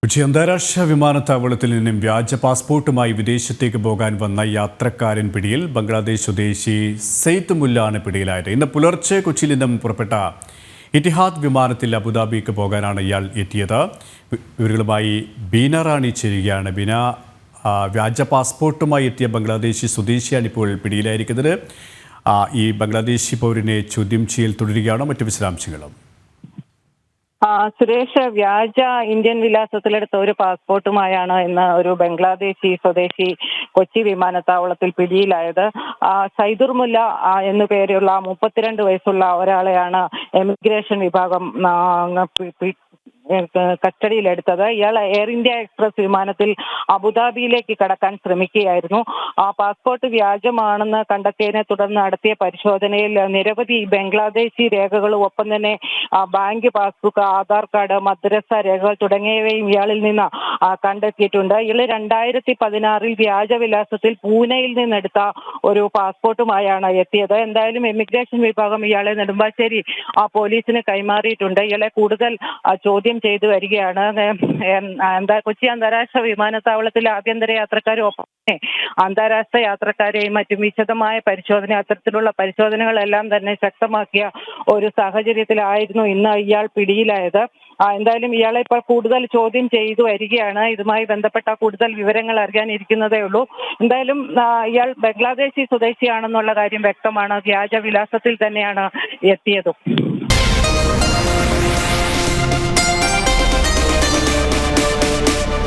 കൊച്ചി അന്താരാഷ്ട്ര വിമാനത്താവളത്തിൽ നിന്നും വ്യാജ പാസ്പോർട്ടുമായി വിദേശത്തേക്ക് പോകാൻ വന്ന യാത്രക്കാരൻ പിടിയിൽ. ബംഗ്ലാദേശ് സ്വദേശി സെയ്ത്ത് മുല്ലാണ് പിടിയിലായത്. ഇന്ന് പുലർച്ചെ കൊച്ചിയിൽ നിന്നും പുറപ്പെട്ട ഇത്തിഹാദ് വിമാനത്തിൽ അബുദാബിക്ക് പോകാനാണ് ഇയാൾ എത്തിയത്. ഇവരുമായി ബീന റാണി ചേരുകയാണ്. ബീന, വ്യാജ പാസ്പോർട്ടുമായി എത്തിയ ബംഗ്ലാദേശി സ്വദേശിയാണ് ഇപ്പോൾ പിടിയിലായിരിക്കുന്നത്. ഈ ബംഗ്ലാദേശി പൗരനെ ചോദ്യം ചെയ്യൽ തുടരുകയാണോ? മറ്റു വിശദാംശങ്ങളും? സുരേഷ്, വ്യാജ ഇന്ത്യൻ വിലാസത്തിലെടുത്ത ഒരു പാസ്പോർട്ടുമായാണ് ഇന്ന് ഒരു ബംഗ്ലാദേശി സ്വദേശി കൊച്ചി വിമാനത്താവളത്തിൽ പിടിയിലായത്. സൈദുർ മുല്ല എന്നു പേരുള്ള 32 വയസ്സുള്ള ഒരാളെയാണ് എമിഗ്രേഷൻ വിഭാഗം കസ്റ്റഡിയിലെടുത്തത്. ഇയാൾ എയർ ഇന്ത്യ എക്സ്പ്രസ് വിമാനത്തിൽ അബുദാബിയിലേക്ക് കടക്കാൻ ശ്രമിക്കുകയായിരുന്നു. പാസ്പോർട്ട് വ്യാജമാണെന്ന് കണ്ടെത്തിയതിനെ തുടർന്ന് നടത്തിയ പരിശോധനയിൽ നിരവധി ബംഗ്ലാദേശി രേഖകളും ഒപ്പം തന്നെ ബാങ്ക് പാസ്ബുക്ക്, ആധാർ കാർഡ്, മദ്രസ രേഖകൾ തുടങ്ങിയവയും ഇയാളിൽ നിന്ന് കണ്ടെത്തിയിട്ടുണ്ട്. ഇയാൾ 2016 വ്യാജവിലാസത്തിൽ പൂനെയിൽ നിന്നെടുത്ത ഒരു പാസ്പോർട്ടുമായാണ് എത്തിയത്. എന്തായാലും എമിഗ്രേഷൻ വിഭാഗം ഇയാളെ നെടുമ്പാശ്ശേരി പോലീസിന് കൈമാറിയിട്ടുണ്ട്. ഇയാളെ കൂടുതൽ ചോദ്യം ചെയ്തു വരികയാണ്. കൊച്ചി അന്താരാഷ്ട്ര വിമാനത്താവളത്തിലെ ആഭ്യന്തര യാത്രക്കാരും ഒപ്പം അന്താരാഷ്ട്ര യാത്രക്കാരെയും മറ്റും വിശദമായ പരിശോധന, അത്തരത്തിലുള്ള പരിശോധനകളെല്ലാം തന്നെ ശക്തമാക്കിയ ഒരു സാഹചര്യത്തിലായിരുന്നു ഇന്ന് ഇയാൾ പിടിയിലായത്. എന്തായാലും ഇയാളെ ഇപ്പോൾ കൂടുതൽ ചോദ്യം ചെയ്തു വരികയാണ്. ഇതുമായി ബന്ധപ്പെട്ട കൂടുതൽ വിവരങ്ങൾ അറിയാനിരിക്കുന്നതേ ഉള്ളൂ. എന്തായാലും ഇയാൾ ബംഗ്ലാദേശി സ്വദേശിയാണെന്നുള്ള കാര്യം വ്യക്തമാണ്. വ്യാജ വിലാസത്തിൽ തന്നെയാണ് എത്തിയതും.